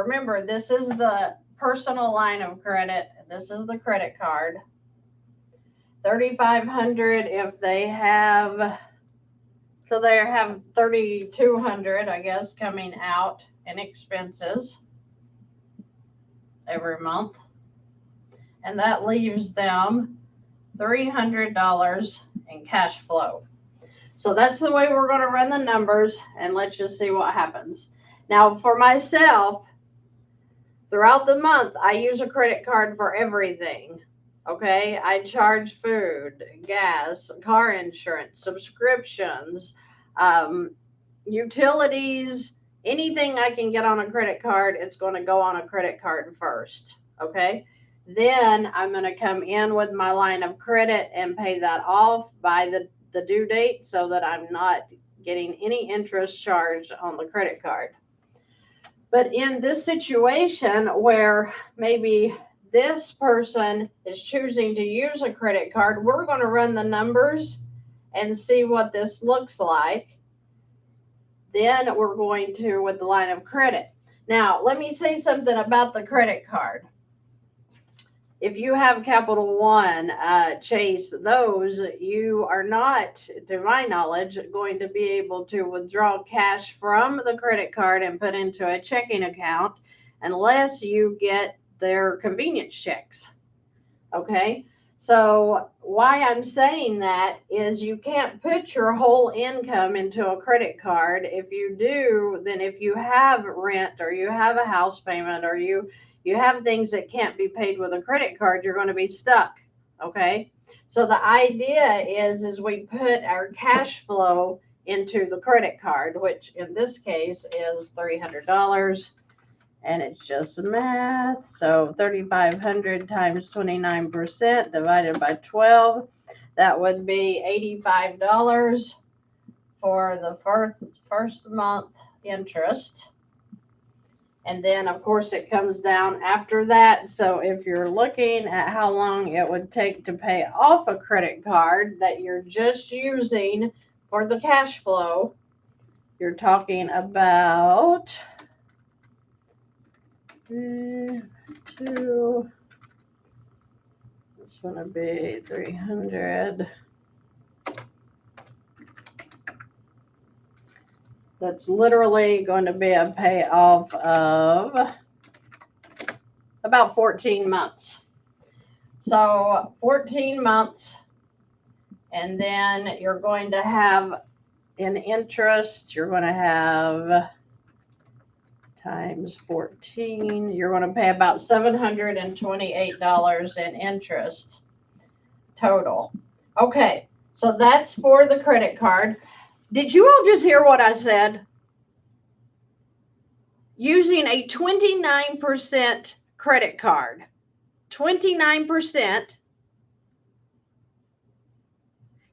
remember, this is the personal line of credit. This is the credit card. $3,500 if they have, so they have $3,200, I guess, coming out in expenses every month. And that leaves them $300 in cash flow. So that's the way we're going to run the numbers, and let's just see what happens. Now, for myself, throughout the month, I use a credit card for everything. Okay, I charge food, gas, car insurance, subscriptions, utilities, anything I can get on a credit card, it's going to go on a credit card first. Okay, then I'm going to come in with my line of credit and pay that off by the due date so that I'm not getting any interest charged on the credit card. But in this situation where maybe this person is choosing to use a credit card, we're going to run the numbers and see what this looks like. Then we're going to with the line of credit. Now, let me say something about the credit card. If you have Capital One, Chase, those, you are not, to my knowledge, going to be able to withdraw cash from the credit card and put into a checking account unless you get their convenience checks. Okay, so why I'm saying that is you can't put your whole income into a credit card. If you do, then if you have rent or you have a house payment or you have things that can't be paid with a credit card, you're going to be stuck. Okay, so the idea is we put our cash flow into the credit card, which in this case is $300. And it's just math. So 3,500 times 29% divided by 12. That would be $85 for the first month interest. And then, of course, it comes down after that. So if you're looking at how long it would take to pay off a credit card that you're just using for the cash flow, you're talking about... Two. This one would be 300. That's literally going to be a payoff of about 14 months. So 14 months, and then you're going to have in interest, you're going to have times 14, you're going to pay about $728 in interest total. Okay, so that's for the credit card. Did you all just hear what I said? Using a 29% credit card, 29%,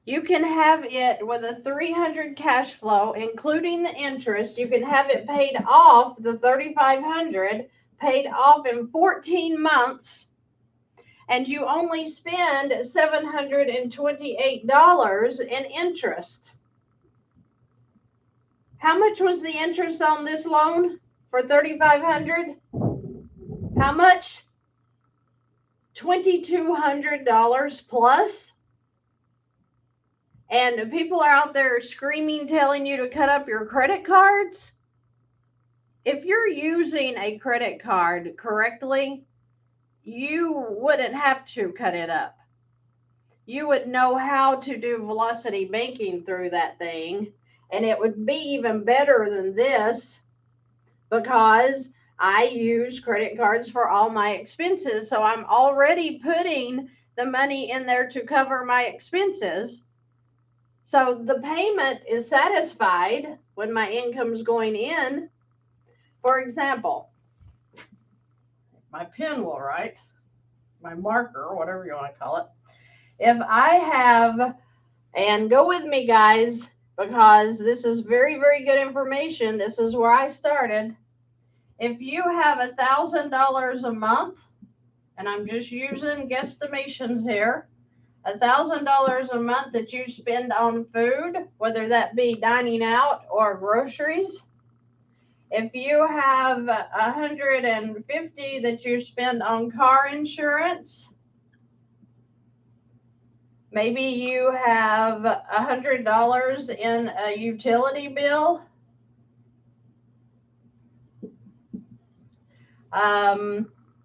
you can have it with a $300 cash flow, including the interest. You can have it paid off, the $3,500 paid off in 14 months, and you only spend $728 in interest. How much was the interest on this loan for $3,500? How much? $2,200 plus. And people are out there screaming, telling you to cut up your credit cards. If you're using a credit card correctly, you wouldn't have to cut it up. You would know how to do velocity banking through that thing. And it would be even better than this because I use credit cards for all my expenses. So I'm already putting the money in there to cover my expenses. So the payment is satisfied when my income's going in. For example, my pen will write, my marker, whatever you want to call it. If I have, and go with me guys, because this is very, very good information. This is where I started. If you have $1,000 a month, and I'm just using guesstimations here, $1,000 a month that you spend on food, whether that be dining out or groceries, If you have 150 that you spend on car insurance, maybe you have $100 in a utility bill.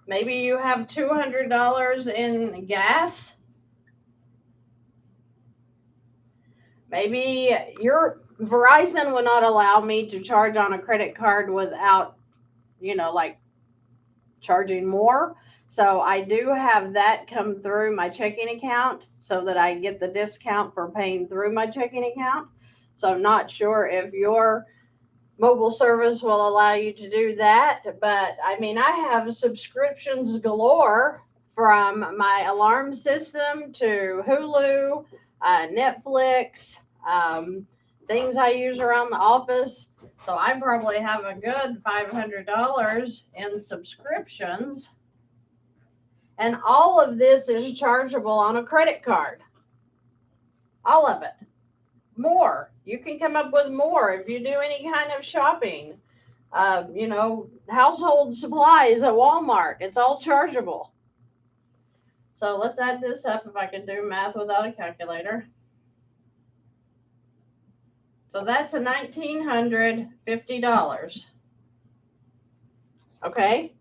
Maybe you have $200 in gas. Maybe your Verizon will not allow me to charge on a credit card without, like charging more. So I do have that come through my checking account so that I get the discount for paying through my checking account. So I'm not sure if your mobile service will allow you to do that. But I mean, I have subscriptions galore, from my alarm system to Hulu, Netflix, things I use around the office. So I probably have a good $500 in subscriptions. And all of this is chargeable on a credit card. All of it. More. You can come up with more if you do any kind of shopping. Household supplies at Walmart. It's all chargeable. So let's add this up if I can do math without a calculator. So that's a $1,950. Okay.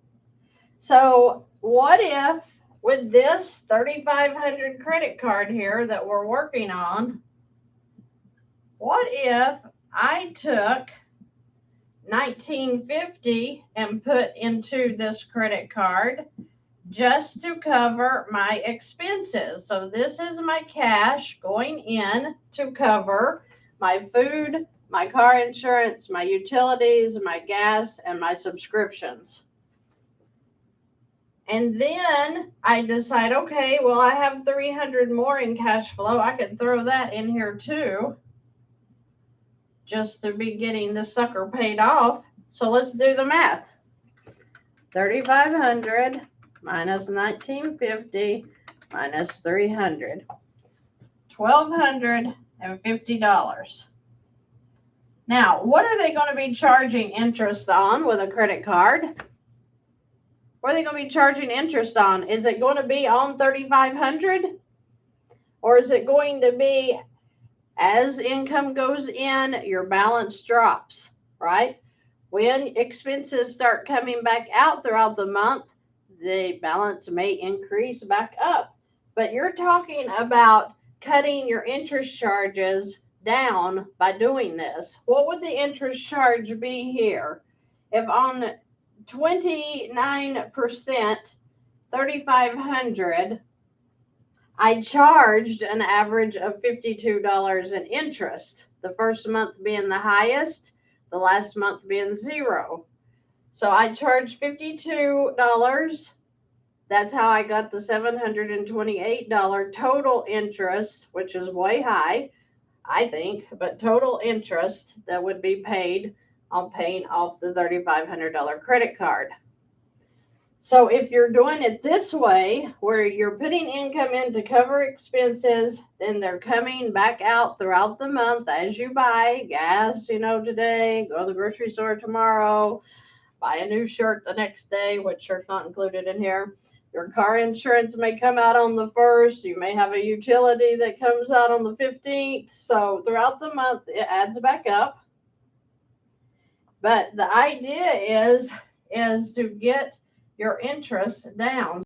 So what if with this 3,500 credit card here that we're working on, what if I took $1,950 and put into this credit card just to cover my expenses? So this is my cash going in to cover my food, my car insurance, my utilities, my gas, and my subscriptions. And then I decide, okay, well, I have 300 more in cash flow. I could throw that in here too, just to be getting the sucker paid off. So let's do the math. 3,500 minus 1,950 minus 300. $1,250. Now, what are they going to be charging interest on with a credit card? What are they going to be charging interest on? Is it going to be on 3,500? Or is it going to be, as income goes in, your balance drops, right? When expenses start coming back out throughout the month, the balance may increase back up. But you're talking about cutting your interest charges down by doing this. What would the interest charge be here? If on 29%, 3,500, I charged an average of $52 in interest, the first month being the highest, the last month being zero. So I charged $52. That's how I got the $728 total interest, which is way high, I think, but total interest that would be paid on paying off the $3,500 credit card. So if you're doing it this way, where you're putting income in to cover expenses, then they're coming back out throughout the month as you buy gas, today, go to the grocery store tomorrow, buy a new shirt the next day, which shirt's not included in here. Your car insurance may come out on the 1st. You may have a utility that comes out on the 15th. So throughout the month, it adds back up. But the idea is to get your interest down.